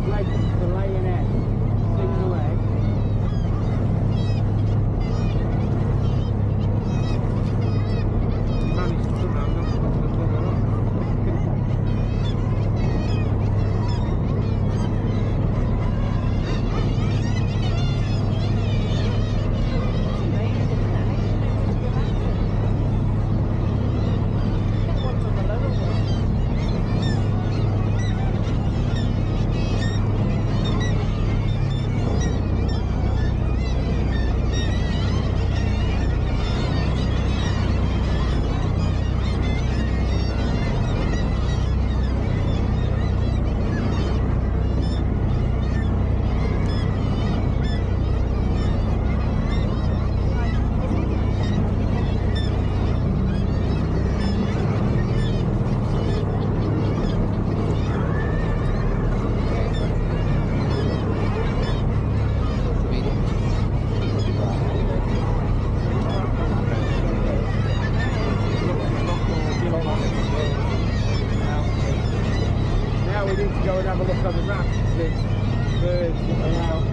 leg, the laying egg, single egg. Managed to somehow not to put the bugger on. Go and have a look on the map to see birds that are out.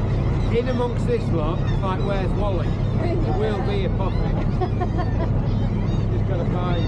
In amongst this lot, like where's Wally? There will be a poppy. Just got to find